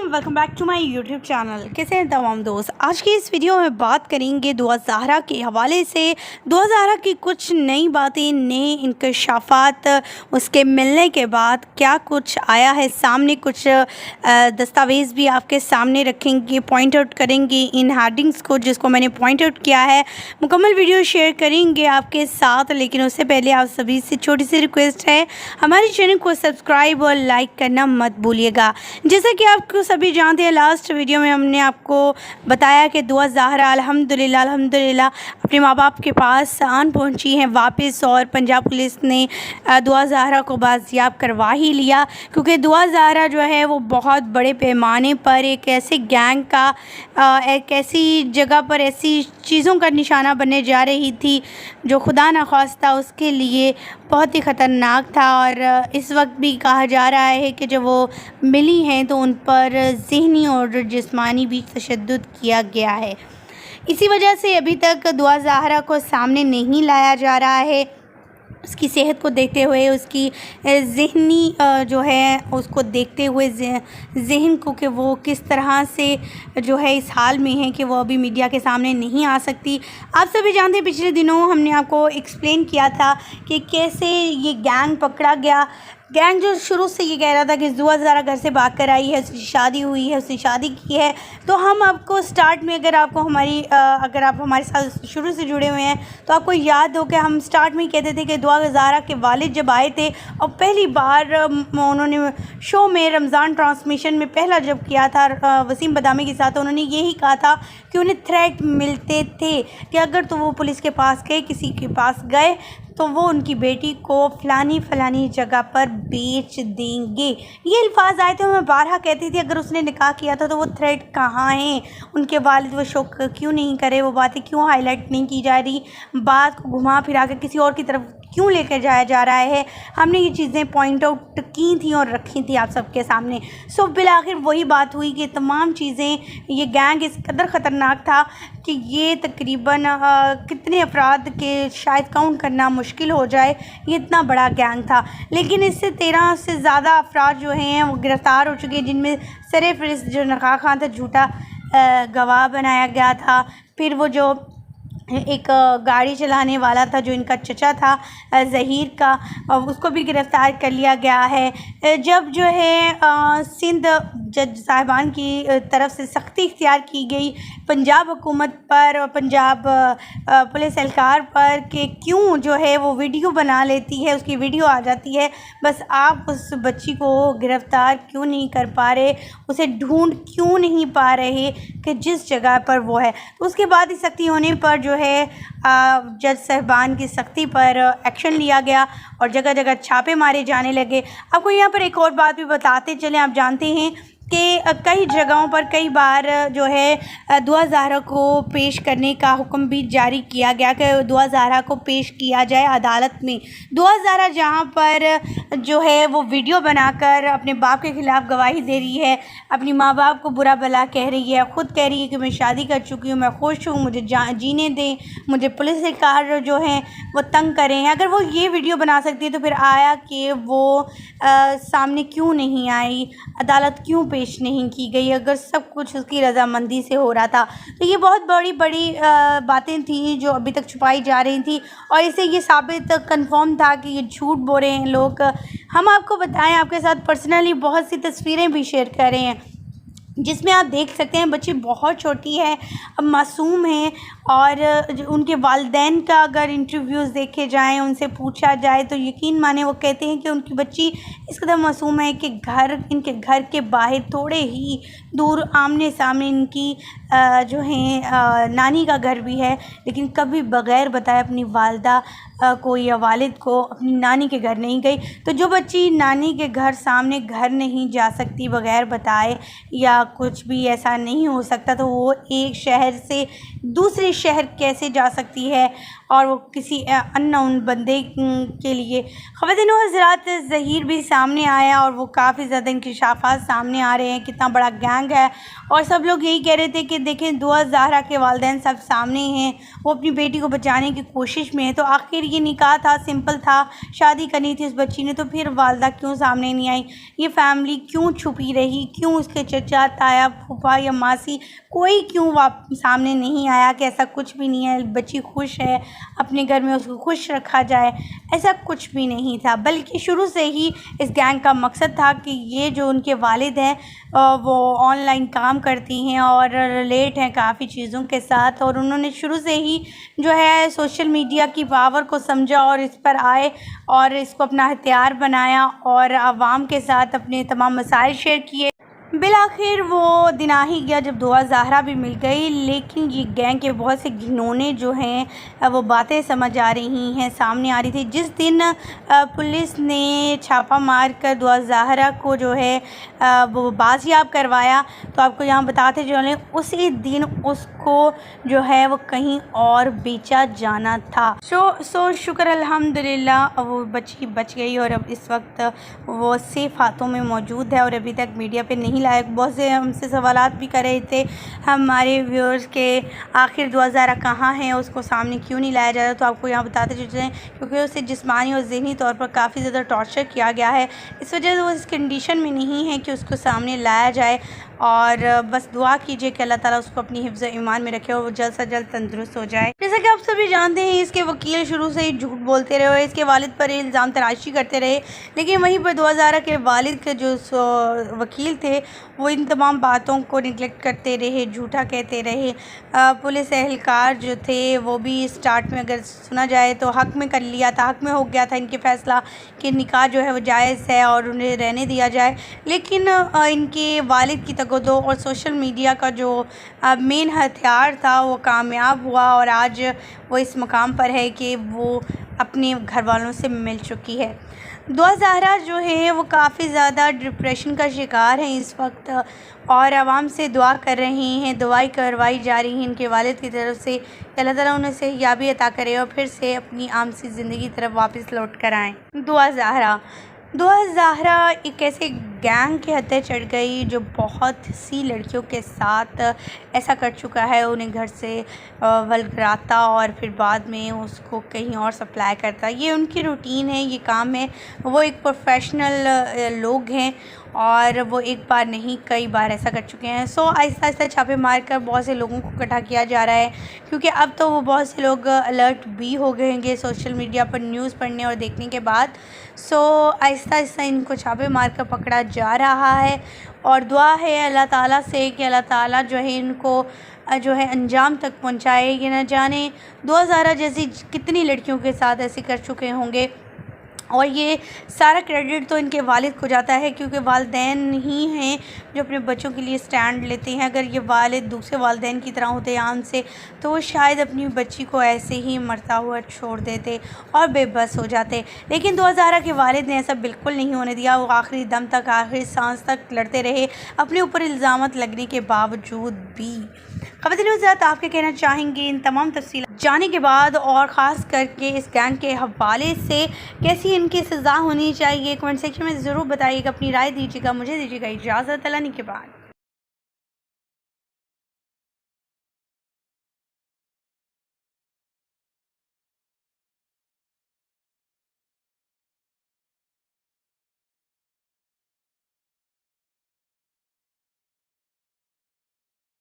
अस्सलाम welcome back to my YouTube channel. कैसे हैं तमाम दोस्त। आज की इस वीडियो में बात करेंगे दुआ ज़हरा के हवाले से। दुआ ज़हरा की कुछ नई बातें, नए इंकशाफात, उसके मिलने के बाद क्या कुछ आया है सामने, कुछ दस्तावेज़ भी आपके सामने रखेंगे, पॉइंट आउट करेंगे इन हेडिंग्स को जिसको मैंने पॉइंट आउट किया है। मुकम्मल वीडियो शेयर करेंगे आपके साथ, लेकिन उससे पहले आप सभी से छोटी सी रिक्वेस्ट है, हमारे चैनल को सब्सक्राइब और लाइक करना मत भूलिएगा। जैसा कि आपको सभी जानते हैं, लास्ट वीडियो में हमने आपको बताया कि दुआ ज़हरा अल्हम्दुलिल्लाह अपने माँ बाप के पास आन पहुँची हैं वापस, और पंजाब पुलिस ने दुआ ज़हरा को बाजियाब करवा ही लिया, क्योंकि दुआ ज़हरा जो है वो बहुत बड़े पैमाने पर एक ऐसे गैंग का, एक ऐसी जगह पर ऐसी चीज़ों का निशाना बनने जा रही थी जो खुदा न खास्ता उसके लिए बहुत ही ख़तरनाक था। और इस वक्त भी कहा जा रहा है कि जब वो मिली हैं तो उन पर ज़हनी और जिस्मानी भी तशद्दुद किया गया है। इसी वजह से अभी तक दुआ ज़हरा को सामने नहीं लाया जा रहा है। उसकी सेहत को देखते हुए, उसकी ज़हनी जो है उसको देखते हुए, ज़हन को कि वो किस तरह से जो है इस हाल में है कि वो अभी मीडिया के सामने नहीं आ सकती। आप सभी जानते हैं पिछले दिनों हमने आपको एक्सप्लेन किया था कि कैसे ये गैंग पकड़ा गया। गैंग जो शुरू से ये कह रहा था कि दुआ ज़हरा घर से भाग कर आई है, उसकी शादी हुई है, उसने शादी की है। तो हम आपको स्टार्ट में, अगर आपको हमारी अगर आप हमारे साथ शुरू से जुड़े हुए हैं तो आपको याद हो कि हम स्टार्ट में ही कहते थे कि दुआ ज़हरा के वालिद जब आए थे और पहली बार उन्होंने शो में रमज़ान ट्रांसमिशन में पहला जब किया था वसीम बदामी के साथ, उन्होंने यही कहा था कि उन्हें थ्रेट मिलते थे कि अगर तो वो पुलिस के पास गए, किसी के पास गए तो वो उनकी बेटी को फ़लानी जगह पर बेच देंगे। ये अल्फाज आए थे। मैं बारहा कहती थी अगर उसने निकाह किया था तो वो थ्रेट कहाँ हैं, उनके वालिद वो शो क्यों नहीं करे, वो बातें क्यों हाईलाइट नहीं की जा रही, बात को घुमा फिरा कर किसी और की तरफ क्यों लेकर जाया जा रहा है। हमने ये चीज़ें पॉइंट आउट की थी और रखी थी आप सबके सामने। सो बिलाखिर वही बात हुई कि तमाम चीज़ें, ये गैंग इस कदर ख़तरनाक था कि ये तकरीबन कितने अफराद के शायद काउंट करना मुश्किल हो जाए, ये इतना बड़ा गैंग था। लेकिन इससे 13 से ज़्यादा अफराद जो हैं वो गिरफ़्तार हो चुके हैं, जिनमें सरफ़हरिस्त जो नक़ा खान था, झूठा गवाह बनाया गया था। फिर वो जो एक गाड़ी चलाने वाला था जो इनका चचा था ज़हीर का, उसको भी गिरफ़्तार कर लिया गया है। जब जो है सिंध जज साहिबान की तरफ से सख्ती इख्तियार की गई पंजाब हुकूमत पर और पंजाब पुलिस एहलकार पर कि क्यों जो है वो वीडियो बना लेती है, उसकी वीडियो आ जाती है, बस आप उस बच्ची को गिरफ़्तार क्यों नहीं कर पा रहे, उसे ढूंढ क्यों नहीं पा रहे कि जिस जगह पर वो है। तो उसके बाद ही सख्ती होने पर जो है जज साहिबान की सख्ती पर एक्शन लिया गया और जगह जगह छापे मारे जाने लगे। आपको यहाँ पर एक और बात भी बताते चलें, आप जानते हैं कि कई जगहों पर कई बार जो है दुआ ज़हरा को पेश करने का हुक्म भी जारी किया गया कि दुआ ज़हरा को पेश किया जाए अदालत में। दुआ ज़हरा जहाँ पर जो है वो वीडियो बनाकर अपने बाप के ख़िलाफ़ गवाही दे रही है, अपनी माँ बाप को बुरा भला कह रही है, ख़ुद कह रही है कि मैं शादी कर चुकी हूँ, मैं खुश हूँ, मुझे जीने दें, मुझे पुलिस कार जो हैं वो तंग करें। अगर वो ये वीडियो बना सकती है तो फिर आया कि वो सामने क्यों नहीं आई, अदालत क्यों पेश नहीं की गई, अगर सब कुछ उसकी रजामंदी से हो रहा था। तो ये बहुत बड़ी बातें थी जो अभी तक छुपाई जा रही थी और इससे ये साबित कंफर्म था कि ये झूठ बोल रहे हैं लोग। हम आपको बताएं, आपके साथ पर्सनली बहुत सी तस्वीरें भी शेयर कर रहे हैं जिसमें आप देख सकते हैं बच्ची बहुत छोटी है, अब मासूम है, और उनके वालिदैन का अगर इंटरव्यूज़ देखे जाएं, उनसे पूछा जाए तो यकीन माने वो कहते हैं कि उनकी बच्ची इस कदर मासूम है कि इनके घर के बाहर थोड़े ही दूर आमने सामने इनकी जो है नानी का घर भी है, लेकिन कभी बग़ैर बताए अपनी वालदा को या वालिद को अपनी नानी के घर नहीं गई। तो जो बच्ची नानी के घर सामने घर नहीं जा सकती बग़ैर बताए या कुछ भी ऐसा नहीं हो सकता, तो वो एक शहर से दूसरे शहर कैसे जा सकती है, और वो किसी अननोन बंदे के लिए। ख़वातीन व हज़रात, ज़हीर भी सामने आया और वो काफ़ी ज़्यादा इंकशाफात सामने आ रहे हैं, कितना बड़ा गैंग है, और सब लोग यही कह रहे थे कि देखें दुआ ज़हरा के वालिदैन सब सामने हैं, वो अपनी बेटी को बचाने की कोशिश में है। तो आखिर ये निकाह था, सिंपल था, शादी करनी थी उस बच्ची ने, तो फिर वालदा क्यों सामने नहीं आई, ये फैमिली क्यों छुपी रही, क्यों उसके चचा, ताया, फूफा या मासी कोई क्यों सामने नहीं आया कि ऐसा कुछ भी नहीं है, बच्ची खुश है, अपने घर में उसको खुश रखा जाए। ऐसा कुछ भी नहीं था, बल्कि शुरू से ही इस गैंग का मकसद था कि ये जो उनके वालिद हैं वो ऑनलाइन काम करती हैं और रिलेट हैं काफ़ी चीज़ों के साथ, और उन्होंने शुरू से ही जो है सोशल मीडिया की पावर को समझा और इस पर आए और इसको अपना हथियार बनाया और आवाम के साथ अपने तमाम मसाइल शेयर किए। बिलाखिर वो दिन आ ही गया जब दुआ ज़हरा भी मिल गई, लेकिन ये गैंग के बहुत से घिनौने जो हैं वो बातें समझ आ रही हैं, सामने आ रही थी। जिस दिन पुलिस ने छापा मार कर दुआ ज़हरा को जो है वो बाजियाब करवाया, तो आपको यहाँ बताते चलें उसी दिन उसको जो है वो कहीं और बेचा जाना था। सो शुक्र अल्हम्दुलिल्लाह वो बच्ची बच गई और अब इस वक्त वो सेफ़ हाथों में मौजूद है और अभी तक मीडिया पे नहीं लायक। बहुत से हमसे सवालात भी कर रहे थे हमारे व्यूअर्स के, आखिर दुआ ज़हरा कहाँ है, उसको सामने क्यों नहीं लाया जा रहा। तो आपको यहाँ बताते चलते हैं क्योंकि उसे जिस्मानी और ज़हनी तौर पर काफ़ी ज़्यादा टॉर्चर किया गया है, इस वजह से वो इस कंडीशन में नहीं है कि उसको सामने लाया जाए। और बस दुआ कीजिए कि अल्लाह ताला उसको अपनी हिफ्ज़ ईमान में रखे और वो जल्द से जल्द तंदुरुस्त हो जाए। जैसा कि आप सभी जानते हैं इसके वकील शुरू से ही झूठ बोलते रहे और इसके वालिद पर इल्ज़ाम तराशी करते रहे, लेकिन वहीं पर दुआ ज़हरा के वालिद के जो वकील थे वो इन तमाम बातों को निगलेक्ट करते रहे, झूठा कहते रहे। पुलिस एहलकार जो थे वो भी स्टार्ट में अगर सुना जाए तो हक़ में कर लिया था, हक़ में हो गया था इनके फ़ैसला कि निकाह जो है वो जायज़ है और उन्हें रहने दिया जाए, लेकिन इनके वालिद की तगदो और सोशल मीडिया का जो मेन हथियार था वो कामयाब हुआ और आज वो इस मकाम पर है कि वो अपने घर वालों से मिल चुकी है। दुआ ज़हरा जो है वो काफ़ी ज़्यादा डिप्रेशन का शिकार है इस वक्त और आवाम से दुआ कर रही हैं, दुआई करवाई जा रही हैं इनके वालिद की तरफ से, अल्लाह ताला उन्हें सेहयाबी अता करे और फिर से अपनी आम सी ज़िंदगी की तरफ वापस लौट कर आएँ। दुआ ज़हरा एक ऐसे गैंग के हत्थे चढ़ गई जो बहुत सी लड़कियों के साथ ऐसा कर चुका है, उन्हें घर से वलगराता और फिर बाद में उसको कहीं और सप्लाई करता। ये उनकी रूटीन है, ये काम है। वो एक प्रोफेशनल लोग हैं और वो एक बार नहीं कई बार ऐसा कर चुके हैं। सो आहिस्ता आहिस्ता छापे मार कर बहुत से लोगों को इकट्ठा किया जा रहा है, क्योंकि अब तो वो बहुत से लोग अलर्ट भी हो गए होंगे सोशल मीडिया पर न्यूज़ पढ़ने और देखने के बाद। सो आहिस्ता आहिस्ता इनको छापे मार कर पकड़ा जा रहा है और दुआ है अल्लाह ताला से कि अल्लाह ताला जो है इनको जो है अंजाम तक पहुंचाए। ये न जाने दुआ ज़हरा जैसी कितनी लड़कियों के साथ ऐसे कर चुके होंगे और ये सारा क्रेडिट तो इनके वालिद को जाता है, क्योंकि वालिदैन ही हैं जो अपने बच्चों के लिए स्टैंड लेते हैं। अगर ये वालिद दूसरे वालिदैन की तरह होते आम से तो वो शायद अपनी बच्ची को ऐसे ही मरता हुआ छोड़ देते और बेबस हो जाते, लेकिन दुआ ज़हरा के वालिद ने ऐसा बिल्कुल नहीं होने दिया। वो आखिरी दम तक, आखिरी सांस तक लड़ते रहे अपने ऊपर इल्ज़ामात लगने के बावजूद भी। ख़वातीन हज़रात, आपके कहना चाहेंगे इन तमाम तफ़सील जाने के बाद और ख़ास करके इस गैंग के हवाले से कैसी इनकी सज़ा होनी चाहिए, कमेंट सेक्शन में ज़रूर बताइएगा, अपनी राय दीजिएगा। मुझे दीजिएगा इजाज़त, अल्लाह के बाद।